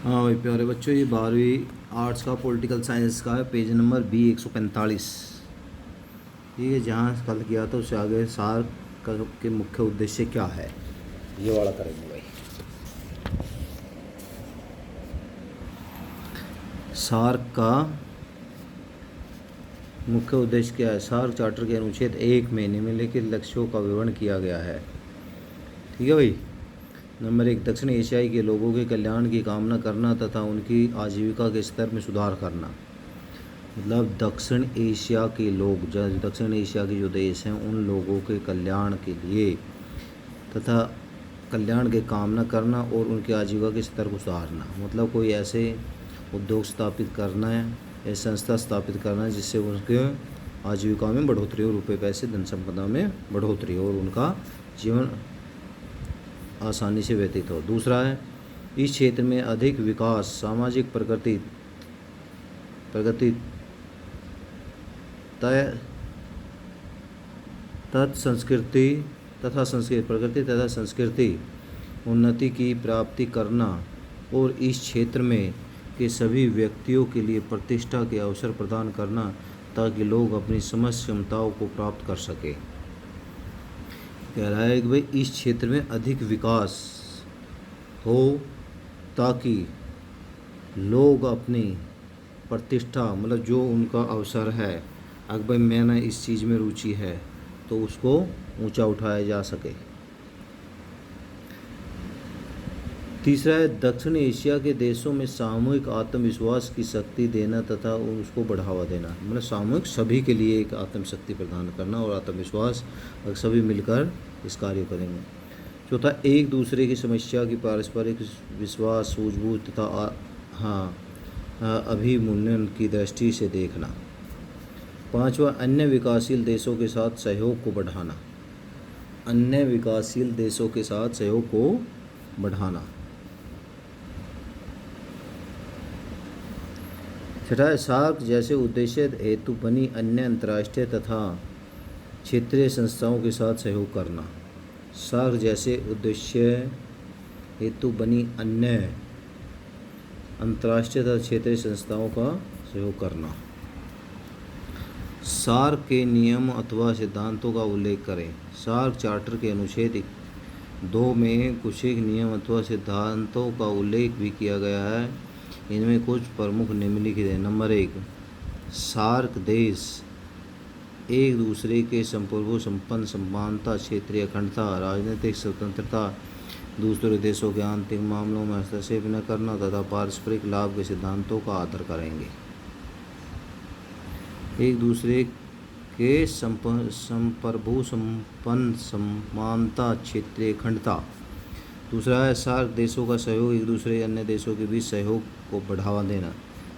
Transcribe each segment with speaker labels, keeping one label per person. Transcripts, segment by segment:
Speaker 1: हाँ भाई प्यारे बच्चों, ये 12वीं आर्ट्स का पॉलिटिकल साइंस का है, पेज नंबर B 145। ठीक है, जहाँ कल किया था उससे आगे सार के मुख्य उद्देश्य क्या है, ये वाला करेंगे भाई। सार का मुख्य उद्देश्य क्या है। सार्क चार्टर के अनुच्छेद 1 में निम्नलिखित लक्ष्यों का विवरण किया गया है। ठीक है भाई। नंबर 1, दक्षिण एशियाई के लोगों के कल्याण की कामना करना तथा उनकी आजीविका के स्तर में सुधार करना। मतलब दक्षिण एशिया के लोग, दक्षिण एशिया के जो देश हैं उन लोगों के कल्याण के लिए तथा कल्याण की कामना करना और उनके आजीविका के स्तर को सुधारना। मतलब कोई ऐसे उद्योग स्थापित करना है या संस्था स्थापित करना है जिससे उनके आजीविका में बढ़ोतरी हो, रुपये पैसे धन संपदा में बढ़ोतरी हो और उनका जीवन आसानी से व्यतीत हो। दूसरा है, इस क्षेत्र में अधिक विकास, सामाजिक प्रगति संस्कृति उन्नति की प्राप्ति करना और इस क्षेत्र में के सभी व्यक्तियों के लिए प्रतिष्ठा के अवसर प्रदान करना ताकि लोग अपनी समस्त क्षमताओं को प्राप्त कर सके। कह रहा है कि भाई इस क्षेत्र में अधिक विकास हो ताकि लोग अपनी प्रतिष्ठा, मतलब जो उनका अवसर है, अगर भाई मैंने इस चीज़ में रुचि है तो उसको ऊंचा उठाया जा सके। तीसरा है, दक्षिण एशिया के देशों में सामूहिक आत्मविश्वास की शक्ति देना तथा उसको बढ़ावा देना। मतलब सामूहिक सभी के लिए एक आत्मशक्ति प्रदान करना और आत्मविश्वास, अगर सभी मिलकर इस कार्य करेंगे। चौथा, एक दूसरे की समस्या की पारस्परिक विश्वास, सूझबूझ तथा अभिमूल्यन की दृष्टि से देखना। पांचवा, अन्य विकासशील देशों के साथ सहयोग को बढ़ाना। अन्य विकासशील देशों के साथ सहयोग को बढ़ाना। छठा है, सार्क जैसे उद्देश्य हेतु बनी अन्य अंतर्राष्ट्रीय तथा क्षेत्रीय संस्थाओं के साथ सहयोग करना। सार्क जैसे उद्देश्य हेतु बनी अन्य अंतर्राष्ट्रीय तथा क्षेत्रीय संस्थाओं का सहयोग करना। सार्क के नियम अथवा सिद्धांतों का उल्लेख करें। सार्क चार्टर के अनुच्छेद 2 में कुछ एक नियम अथवा सिद्धांतों का उल्लेख भी किया गया है। इनमें कुछ प्रमुख निम्नलिखित हैं। नंबर 1, सार्क देश एक दूसरे के संप्रभु, संपन्न, समानता, क्षेत्रीय अखंडता, राजनीतिक स्वतंत्रता, दूसरे देशों के आंतरिक मामलों में हस्तक्षेप न करना तथा पारस्परिक लाभ के सिद्धांतों का आदर करेंगे। एक दूसरे के संप्रभु, संपन्न, समानता, क्षेत्रीय अखंडता। दूसरा है, सार्क देशों का सहयोग एक दूसरे अन्य देशों के बीच सहयोग को बढ़ावा देना।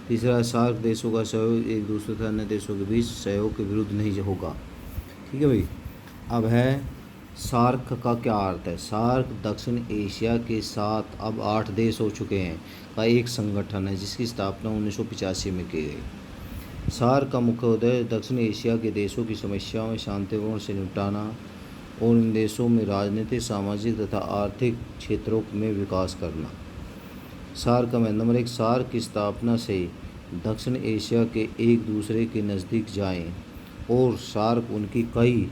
Speaker 1: तीसरा है, सार्क देशों का सहयोग एक दूसरे तथा अन्य देशों के बीच सहयोग के विरुद्ध नहीं होगा। ठीक है भाई। अब है सार्क का क्या अर्थ है। सार्क दक्षिण एशिया के साथ अब 8 देश हो चुके हैं का एक संगठन है जिसकी स्थापना 1985 में की गई। सार्क का मुख्य उद्देश्य दक्षिण एशिया के देशों की समस्याओं में शांतिपूर्ण से निपटाना और इन देशों में राजनीतिक, सामाजिक तथा आर्थिक क्षेत्रों में विकास करना। सार्क का नंबर 1, सार्क की स्थापना से दक्षिण एशिया के एक दूसरे के नज़दीक जाएं और सार्क उनकी कई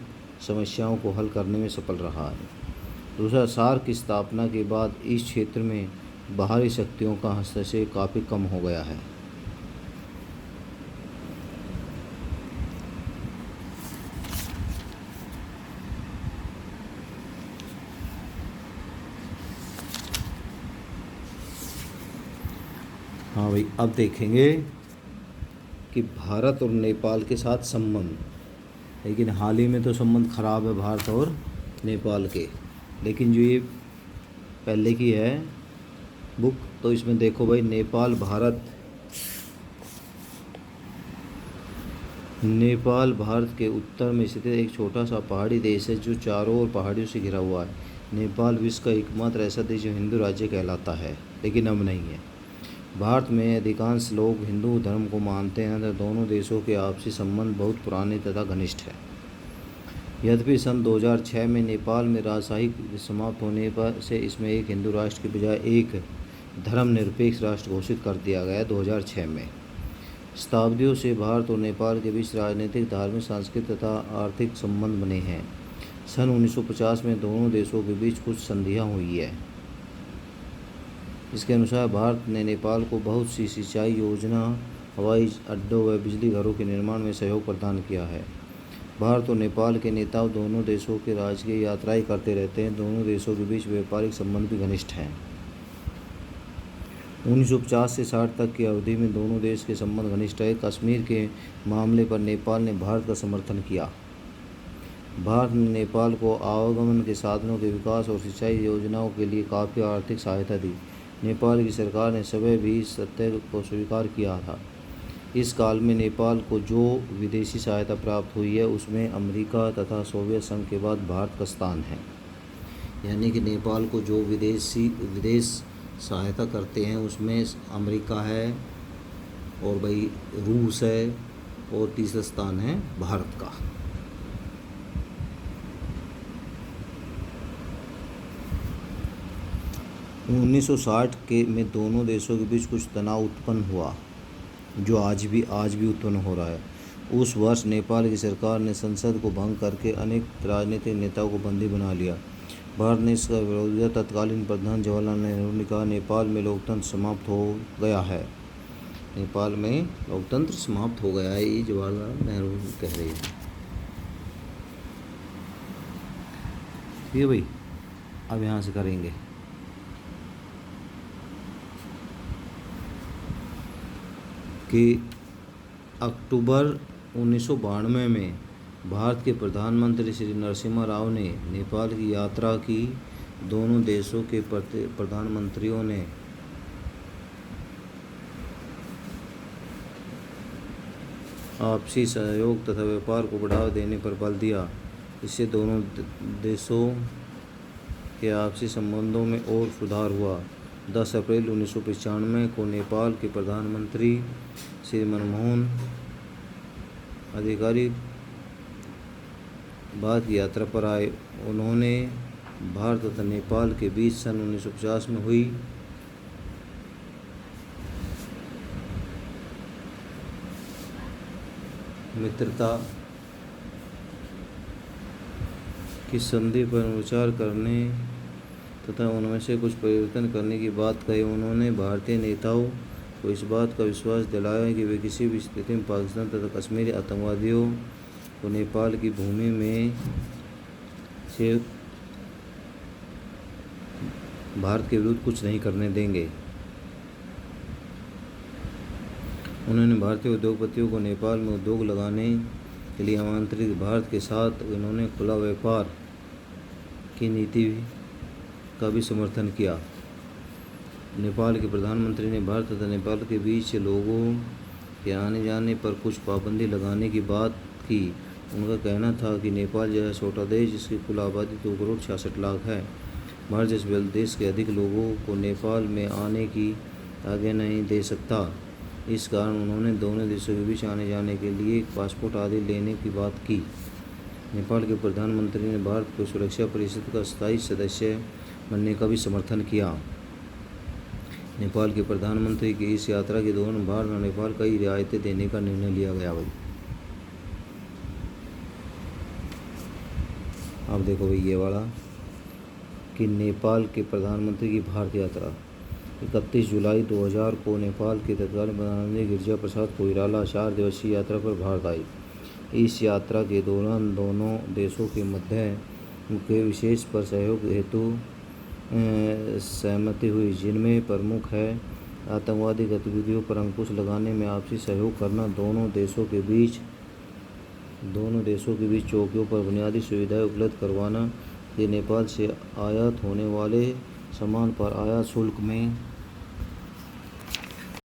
Speaker 1: समस्याओं को हल करने में सफल रहा है। दूसरा, सार्क की स्थापना के बाद इस क्षेत्र में बाहरी शक्तियों का हस्तक्षेप काफ़ी कम हो गया है। हाँ भाई, अब देखेंगे कि भारत और नेपाल के साथ संबंध। लेकिन हाल ही में तो संबंध खराब है भारत और नेपाल के। लेकिन जो ये पहले की है बुक, तो इसमें देखो भाई, नेपाल भारत के उत्तर में स्थित एक छोटा सा पहाड़ी देश है जो चारों ओर पहाड़ियों से घिरा हुआ है। नेपाल विश्व का एकमात्र ऐसा देश जो हिंदू राज्य कहलाता है, लेकिन अब नहीं है। भारत में अधिकांश लोग हिंदू धर्म को मानते हैं तथा दोनों देशों के आपसी संबंध बहुत पुराने तथा घनिष्ठ है। यद्यपि सन 2006 में नेपाल में राजशाही समाप्त होने पर से इसमें एक हिंदू राष्ट्र के बजाय एक धर्मनिरपेक्ष राष्ट्र घोषित कर दिया गया 2006 में। शताब्दियों से भारत और नेपाल के बीच राजनीतिक, धार्मिक, सांस्कृतिक तथा आर्थिक संबंध बने हैं। सन 1950 में दोनों देशों के बीच कुछ संधियां हुई है। इसके अनुसार भारत ने नेपाल को बहुत सी सिंचाई योजना, हवाई अड्डों व बिजली घरों के निर्माण में सहयोग प्रदान किया है। भारत और नेपाल के नेता दोनों देशों के राजकीय यात्राएं करते रहते हैं। दोनों देशों के बीच व्यापारिक संबंध भी घनिष्ठ हैं। 1950 से 60 तक की अवधि में दोनों देश के संबंध घनिष्ठ रहे। कश्मीर के मामले पर नेपाल ने भारत का समर्थन किया। भारत ने नेपाल को आवागमन के साधनों के विकास और सिंचाई योजनाओं के लिए काफ़ी आर्थिक सहायता दी। नेपाल की सरकार ने सभी भी सत्य को स्वीकार किया था। इस काल में नेपाल को जो विदेशी सहायता प्राप्त हुई है उसमें अमेरिका तथा सोवियत संघ के बाद भारत का स्थान है। यानी कि नेपाल को जो विदेश सहायता करते हैं उसमें अमेरिका है और भाई रूस है और तीसरा स्थान है भारत का। उन्नीस 1960 के में दोनों देशों के बीच कुछ तनाव उत्पन्न हुआ, जो आज भी उत्पन्न हो रहा है। उस वर्ष नेपाल की सरकार ने संसद को भंग करके अनेक राजनीतिक नेताओं को बंदी बना लिया। भारत ने इसका विरोध किया। तत्कालीन प्रधान जवाहरलाल नेहरू ने कहा, नेपाल में लोकतंत्र समाप्त हो गया है। नेपाल में लोकतंत्र समाप्त हो गया है, ये जवाहरलाल नेहरू कह रहे हैं। ठीक है भाई, अब यहाँ से करेंगे। कि अक्टूबर 1992 में भारत के प्रधानमंत्री श्री नरसिम्हा राव ने नेपाल की यात्रा की। दोनों देशों के प्रधानमंत्रियों ने आपसी सहयोग तथा व्यापार को बढ़ावा देने पर बल दिया। इससे दोनों देशों के आपसी संबंधों में और सुधार हुआ। 10 अप्रैल 1995 को नेपाल के प्रधानमंत्री श्री मनमोहन अधिकारी भारत की यात्रा पर आए। उन्होंने भारत तथा नेपाल के बीच सन 1950 में हुई मित्रता की संधि पर विचार करने तथा उनमें से कुछ परिवर्तन करने की बात कही। उन्होंने भारतीय नेताओं को इस बात का विश्वास दिलाया कि वे किसी भी स्थिति में पाकिस्तान तथा कश्मीरी आतंकवादियों को नेपाल की भूमि में से भारत के विरुद्ध कुछ नहीं करने देंगे। उन्होंने भारतीय उद्योगपतियों को नेपाल में उद्योग लगाने के लिए आमंत्रित। भारत के साथ उन्होंने खुला व्यापार की नीति का भी समर्थन किया। नेपाल के प्रधानमंत्री ने भारत तथा नेपाल के बीच लोगों के आने जाने पर कुछ पाबंदी लगाने की बात की। उनका कहना था कि नेपाल जैसा छोटा देश जिसकी कुल आबादी 2 करोड़ 66 लाख है, भारत जैसे बड़े देश के अधिक लोगों को नेपाल में आने की आगे नहीं दे सकता। इस कारण उन्होंने दोनों देशों के बीच आने जाने के लिए पासपोर्ट आदि लेने की बात की। नेपाल के प्रधानमंत्री ने भारत को सुरक्षा परिषद का स्थायी सदस्य बनने का भी समर्थन किया। नेपाल के प्रधानमंत्री की इस यात्रा के दौरान भारत और नेपाल कई रियायतें देने का निर्णय लिया गया। भाई अब देखो भाई ये वाला कि नेपाल के प्रधानमंत्री की भारत यात्रा 31 जुलाई 2000 को नेपाल के तत्कालीन प्रधानमंत्री गिरिजा प्रसाद कोइराला 4 दिवसीय यात्रा पर भारत आई। इस यात्रा के दौरान दोनों देशों के मध्य के विशेष पर सहयोग हेतु सहमति हुई, जिनमें प्रमुख है आतंकवादी गतिविधियों पर अंकुश लगाने में आपसी सहयोग करना, दोनों देशों के बीच चौकियों पर बुनियादी सुविधाएं उपलब्ध करवाना, कि नेपाल से आयात होने वाले सामान पर आयात शुल्क में